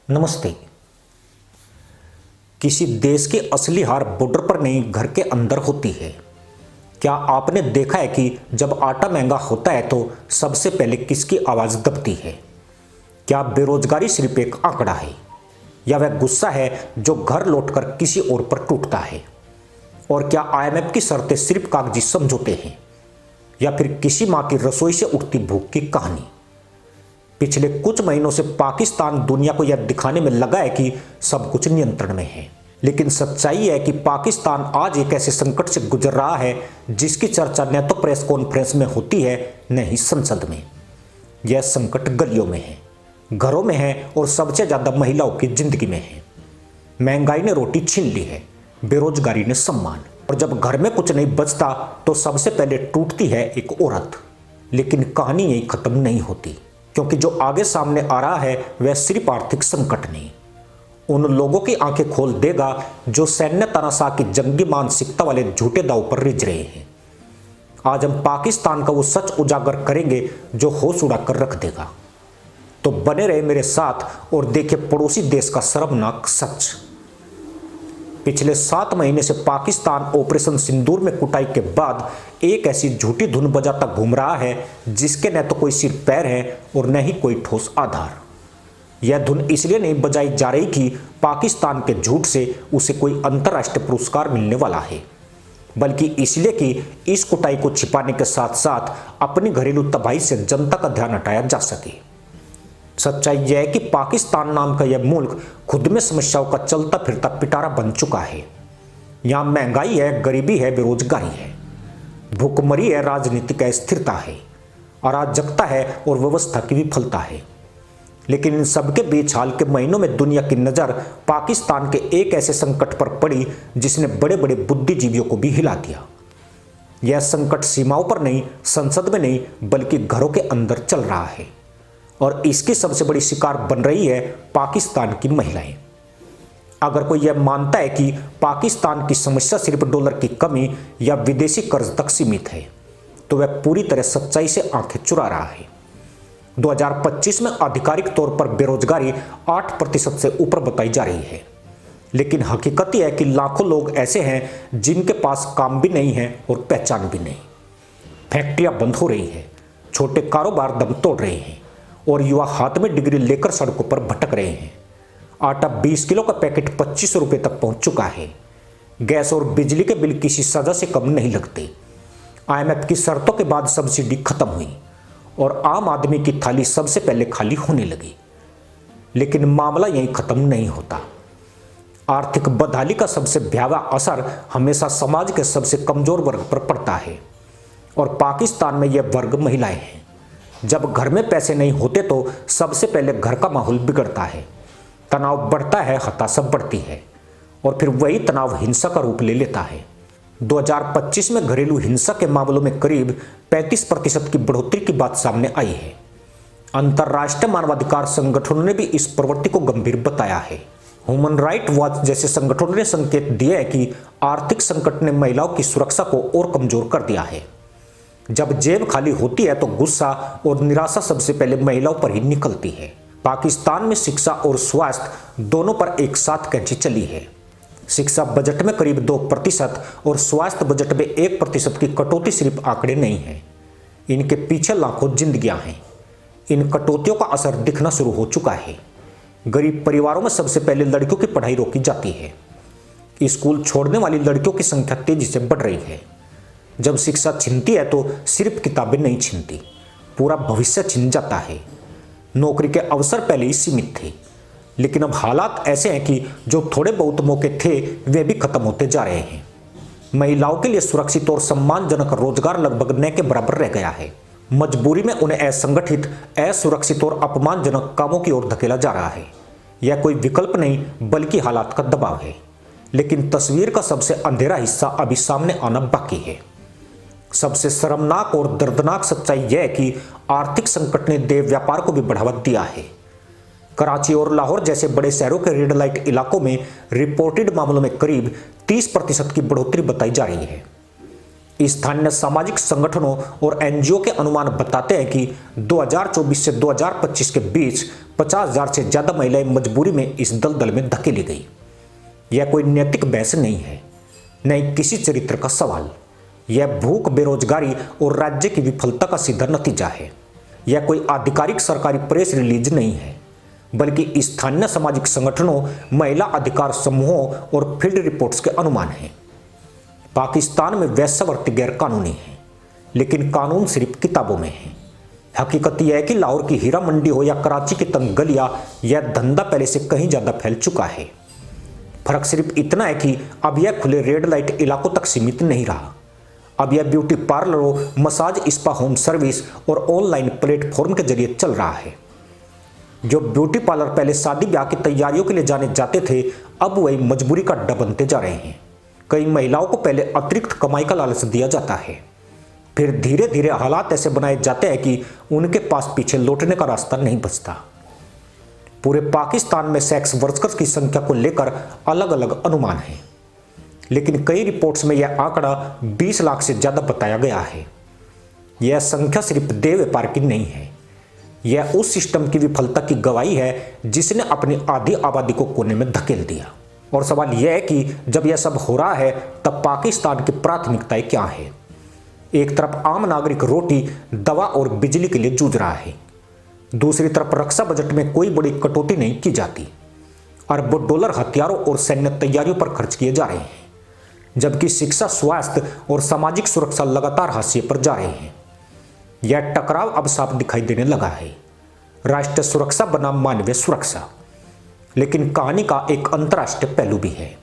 नमस्ते। किसी देश की असली हार बॉर्डर पर नहीं, घर के अंदर होती है। क्या आपने देखा है कि जब आटा महंगा होता है तो सबसे पहले किसकी आवाज दबती है? क्या बेरोजगारी सिर्फ एक आंकड़ा है, या वह गुस्सा है जो घर लौटकर किसी और पर टूटता है? और क्या आईएमएफ की शर्तें सिर्फ कागजी समझौते हैं, या फिर किसी मां की रसोई से उठती भूख की कहानी? पिछले कुछ महीनों से पाकिस्तान दुनिया को यह दिखाने में लगा है कि सब कुछ नियंत्रण में है, लेकिन सच्चाई है कि पाकिस्तान आज एक ऐसे संकट से गुजर रहा है जिसकी चर्चा न तो प्रेस कॉन्फ्रेंस में होती है, न ही संसद में। यह संकट गलियों में है, घरों में है, और सबसे ज्यादा महिलाओं की जिंदगी में है। महंगाई ने रोटी छीन ली है, बेरोजगारी ने सम्मान, और जब घर में कुछ नहीं बचता तो सबसे पहले टूटती है एक औरत। लेकिन कहानी यही खत्म नहीं होती, क्योंकि जो आगे सामने आ रहा है वह सिर्फ आर्थिक संकट नहीं, उन लोगों की आंखें खोल देगा जो सैन्य तानाशाह की जंगी मानसिकता वाले झूठे दाव पर रिझ रहे हैं। आज हम पाकिस्तान का वो सच उजागर करेंगे जो होश उड़ाकर रख देगा। तो बने रहे मेरे साथ और देखिए पड़ोसी देश का शर्मनाक सच। पिछले 7 महीने से पाकिस्तान ऑपरेशन सिंदूर में कुटाई के बाद एक ऐसी झूठी धुन बजाता घूम रहा है जिसके न तो कोई सिर पैर है और न ही कोई ठोस आधार। यह धुन इसलिए नहीं बजाई जा रही कि पाकिस्तान के झूठ से उसे कोई अंतर्राष्ट्रीय पुरस्कार मिलने वाला है, बल्कि इसलिए कि इस कुटाई को छिपाने के साथ साथ अपनी घरेलू तबाही से जनता का ध्यान हटाया जा सके। सच्चाई यह है कि पाकिस्तान नाम का यह मुल्क खुद में समस्याओं का चलता फिरता पिटारा बन चुका है। यहां महंगाई है, गरीबी है, बेरोजगारी है, भूखमरी है, राजनीतिक अस्थिरता है, अराजकता है और व्यवस्था की विफलता है। लेकिन इन सबके बीच हाल के महीनों में दुनिया की नजर पाकिस्तान के एक ऐसे संकट पर पड़ी जिसने बड़े बड़े बुद्धिजीवियों को भी हिला दिया। यह संकट सीमाओं पर नहीं, संसद में नहीं, बल्कि घरों के अंदर चल रहा है, और इसकी सबसे बड़ी शिकार बन रही है पाकिस्तान की महिलाएं। अगर कोई यह मानता है कि पाकिस्तान की समस्या सिर्फ डॉलर की कमी या विदेशी कर्ज तक सीमित है, तो वह पूरी तरह सच्चाई से आंखें चुरा रहा है। 2025 में आधिकारिक तौर पर बेरोजगारी 8% से ऊपर बताई जा रही है, लेकिन हकीकत यह है कि लाखों लोग ऐसे हैं जिनके पास काम भी नहीं है और पहचान भी नहीं। फैक्ट्रियां बंद हो रही है, छोटे कारोबार दम तोड़ रहे हैं, और युवा हाथ में डिग्री लेकर सड़कों पर भटक रहे हैं। आटा 20 किलो का पैकेट 2500 रुपये तक पहुंच चुका है। गैस और बिजली के बिल किसी सजा से कम नहीं लगते। आईएमएफ की शर्तों के बाद सब्सिडी खत्म हुई और आम आदमी की थाली सबसे पहले खाली होने लगी। लेकिन मामला यहीं खत्म नहीं होता। आर्थिक बदहाली का सबसे भयावह असर हमेशा समाज के सबसे कमजोर वर्ग पर पड़ता है, और पाकिस्तान में यह वर्ग महिलाएं हैं। जब घर में पैसे नहीं होते तो सबसे पहले घर का माहौल बिगड़ता है, तनाव बढ़ता है, हताशा बढ़ती है, और फिर वही तनाव हिंसा का रूप ले लेता है। 2025 में घरेलू हिंसा के मामलों में करीब 35% की बढ़ोतरी की बात सामने आई है। अंतर्राष्ट्रीय मानवाधिकार संगठनों ने भी इस प्रवृत्ति को गंभीर बताया है। ह्यूमन राइट वॉच जैसे संगठनों ने संकेत दिए है कि आर्थिक संकट ने महिलाओं की सुरक्षा को और कमजोर कर दिया है। जब जेब खाली होती है तो गुस्सा और निराशा सबसे पहले महिलाओं पर ही निकलती है। पाकिस्तान में शिक्षा और स्वास्थ्य दोनों पर एक साथ कैंची चली है। शिक्षा बजट में करीब 2% और स्वास्थ्य बजट में 1% की कटौती सिर्फ आंकड़े नहीं है, इनके पीछे लाखों जिंदगियां हैं। इन कटौतियों का असर दिखना शुरू हो चुका है। गरीब परिवारों में सबसे पहले लड़कियों की पढ़ाई रोकी जाती है। स्कूल छोड़ने वाली लड़कियों की संख्या तेजी से बढ़ रही है। जब शिक्षा छिनती है तो सिर्फ किताबें नहीं छिनती, पूरा भविष्य छिन जाता है। नौकरी के अवसर पहले ही सीमित थे, लेकिन अब हालात ऐसे हैं कि जो थोड़े बहुत मौके थे वे भी खत्म होते जा रहे हैं। महिलाओं के लिए सुरक्षित और सम्मानजनक रोजगार लगभग न के बराबर रह गया है। मजबूरी में उन्हें असंगठित, असुरक्षित और अपमानजनक कामों की ओर धकेला जा रहा है। यह कोई विकल्प नहीं बल्कि हालात का दबाव है। लेकिन तस्वीर का सबसे अंधेरा हिस्सा अभी सामने आना बाकी है। सबसे शर्मनाक और दर्दनाक सच्चाई यह है कि आर्थिक संकट ने देह व्यापार को भी बढ़ावा दिया है। कराची और लाहौर जैसे बड़े शहरों के रेड लाइट इलाकों में रिपोर्टेड मामलों में करीब 30% की बढ़ोतरी बताई जा रही है। स्थानीय सामाजिक संगठनों और एनजीओ के अनुमान बताते हैं कि 2024 से 2025 के बीच 50,000 से ज्यादा महिलाएं मजबूरी में इस दलदल में धकेली गई। यह कोई नैतिक बहस नहीं है, न ही किसी चरित्र का सवाल। यह भूख, बेरोजगारी और राज्य की विफलता का सीधा नतीजा है। यह कोई आधिकारिक सरकारी प्रेस रिलीज नहीं है, बल्कि स्थानीय सामाजिक संगठनों, महिला अधिकार समूहों और फील्ड रिपोर्ट्स के अनुमान हैं। पाकिस्तान में वेश्यावृत्ति गैर कानूनी है, लेकिन कानून सिर्फ किताबों में है। हकीकत यह है कि लाहौर की हीरा मंडी हो या कराची की तंग गलियां, यह धंधा पहले से कहीं ज्यादा फैल चुका है। फर्क सिर्फ इतना है कि अब यह खुले रेड लाइट इलाकों तक सीमित नहीं रहा। अब यह ब्यूटी पार्लरों, मसाज, स्पा, होम सर्विस और ऑनलाइन प्लेटफॉर्म के जरिए चल रहा है। जो ब्यूटी पार्लर पहले शादी ब्याह की तैयारियों के लिए जाने जाते थे, अब वही मजबूरी का अड्डा बनते जा रहे हैं। कई महिलाओं को पहले अतिरिक्त कमाई का लालच दिया जाता है, फिर धीरे धीरे हालात ऐसे बनाए जाते हैं कि उनके पास पीछे लौटने का रास्ता नहीं बचता। पूरे पाकिस्तान में सेक्स वर्कर्स की संख्या को लेकर अलग अलग अनुमान हैं, लेकिन कई रिपोर्ट्स में यह आंकड़ा 20 लाख से ज्यादा बताया गया है। यह संख्या सिर्फ देह व्यापार की नहीं है, यह उस सिस्टम की विफलता की गवाही है जिसने अपनी आधी आबादी को कोने में धकेल दिया। और सवाल यह है कि जब यह सब हो रहा है, तब पाकिस्तान की प्राथमिकताएं क्या है? एक तरफ आम नागरिक रोटी, दवा और बिजली के लिए जूझ रहा है, दूसरी तरफ रक्षा बजट में कोई बड़ी कटौती नहीं की जाती। अरबों डॉलर हथियारों और सैन्य तैयारियों पर खर्च किए जा रहे हैं, जबकि शिक्षा, स्वास्थ्य और सामाजिक सुरक्षा लगातार हाशिए पर जा रहे हैं। यह टकराव अब साफ दिखाई देने लगा है। राष्ट्रीय सुरक्षा बनाम मानवीय सुरक्षा। लेकिन कहानी का एक अंतर्राष्ट्रीय पहलू भी है।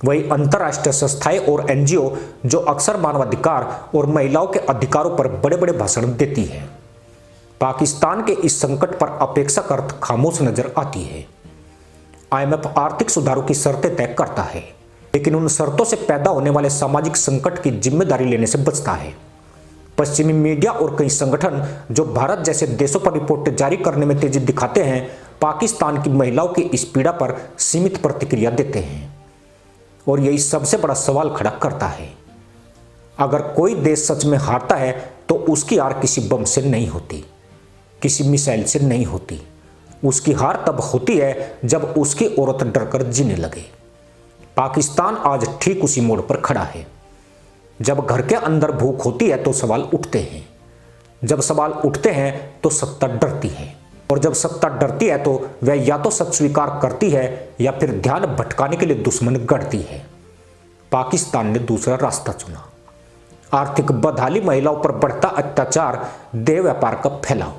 वही अंतर्राष्ट्रीय संस्थाएं और एनजीओ जो अक्सर मानवाधिकार और महिलाओं के अधिकारों पर बड़े बड़े भाषण देती है, पाकिस्तान के इस संकट पर अपेक्षाकृत खामोश नजर आती है। IMF आर्थिक सुधारों की शर्तें तय करता है, लेकिन उन शर्तों से पैदा होने वाले सामाजिक संकट की जिम्मेदारी लेने से बचता है। पश्चिमी मीडिया और कई संगठन जो भारत जैसे देशों पर रिपोर्ट जारी करने में तेजी दिखाते हैं, पाकिस्तान की महिलाओं की इस पीड़ा पर सीमित प्रतिक्रिया देते हैं। और यही सबसे बड़ा सवाल खड़ा करता है। अगर कोई देश सच में हारता है तो उसकी हार किसी बम से नहीं होती, किसी मिसाइल से नहीं होती। उसकी हार तब होती है जब उसकी औरत डरकर जीने लगे। पाकिस्तान आज ठीक उसी मोड़ पर खड़ा है। जब घर के अंदर भूख होती है तो सवाल उठते हैं, जब सवाल उठते हैं तो सत्ता डरती है, और जब सत्ता डरती है तो वह या तो सच स्वीकार करती है या फिर ध्यान भटकाने के लिए दुश्मन गढ़ती है। पाकिस्तान ने दूसरा रास्ता चुना। आर्थिक बदहाली, महिलाओं पर बढ़ता अत्याचार, देह व्यापार का फैलाव।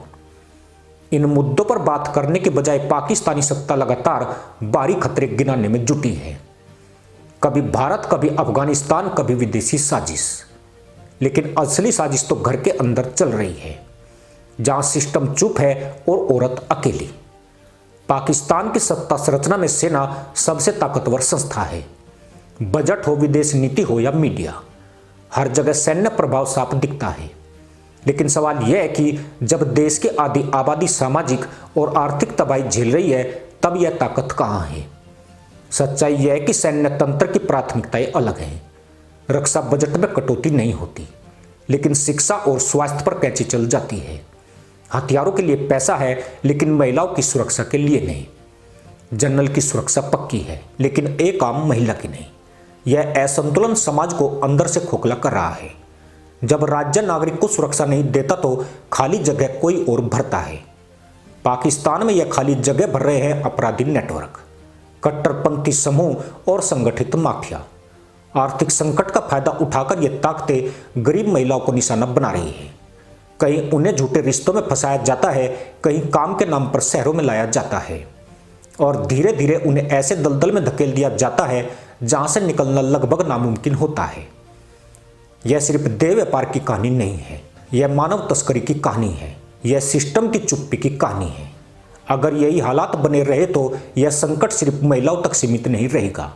इन मुद्दों पर बात करने के बजाय पाकिस्तानी सत्ता लगातार बाहरी खतरे गिनाने में जुटी है। कभी भारत, कभी अफगानिस्तान, कभी विदेशी साजिश। लेकिन असली साजिश तो घर के अंदर चल रही है, जहां सिस्टम चुप है और औरत अकेली। पाकिस्तान की सत्ता संरचना में सेना सबसे ताकतवर संस्था है। बजट हो, विदेश नीति हो या मीडिया, हर जगह सैन्य प्रभाव साफ दिखता है। लेकिन सवाल यह है कि जब देश की आधी आबादी सामाजिक और आर्थिक तबाही झेल रही है, तब यह ताकत कहां है? सच्चाई यह है कि सैन्य तंत्र की प्राथमिकताएं अलग हैं। रक्षा बजट में कटौती नहीं होती, लेकिन शिक्षा और स्वास्थ्य पर कैंची चल जाती है। हथियारों के लिए पैसा है, लेकिन महिलाओं की सुरक्षा के लिए नहीं। जनरल की सुरक्षा पक्की है, लेकिन एक आम महिला की नहीं। यह असंतुलन समाज को अंदर से खोखला कर रहा है। जब राज्य नागरिक को सुरक्षा नहीं देता तो खाली जगह कोई और भरता है। पाकिस्तान में यह खाली जगह भर रहे हैं अपराधी नेटवर्क, कट्टरपंथी समूह और संगठित माफिया। आर्थिक संकट का फायदा उठाकर यह ताकतें गरीब महिलाओं को निशाना बना रही है। कहीं उन्हें झूठे रिश्तों में फंसाया जाता है, कहीं काम के नाम पर शहरों में लाया जाता है, और धीरे धीरे उन्हें ऐसे दलदल में धकेल दिया जाता है जहां से निकलना लगभग नामुमकिन होता है। यह सिर्फ देह व्यापार की कहानी नहीं है, यह मानव तस्करी की कहानी है, यह सिस्टम की चुप्पी की कहानी है। अगर यही हालात बने रहे तो यह संकट सिर्फ महिलाओं तक सीमित नहीं रहेगा।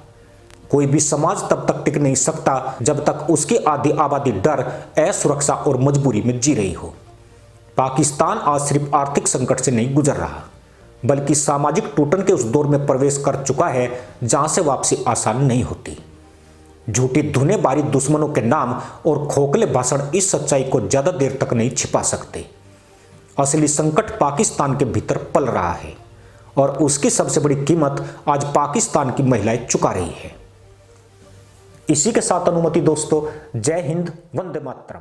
कोई भी समाज तब तक टिक नहीं सकता जब तक उसकी आधी आबादी डर, असुरक्षा और मजबूरी में जी रही हो। पाकिस्तान आज सिर्फ आर्थिक संकट से नहीं गुजर रहा, बल्कि सामाजिक टूटन के उस दौर में प्रवेश कर चुका है जहां से वापसी आसान नहीं होती। झूठी धुनेबारी दुश्मनों के नाम और खोखले भाषण इस सच्चाई को ज्यादा देर तक नहीं छिपा सकते। असली संकट पाकिस्तान के भीतर पल रहा है और उसकी सबसे बड़ी कीमत आज पाकिस्तान की महिलाएं चुका रही है। इसी के साथ अनुमति दोस्तों, जय हिंद, वंदे मातरम।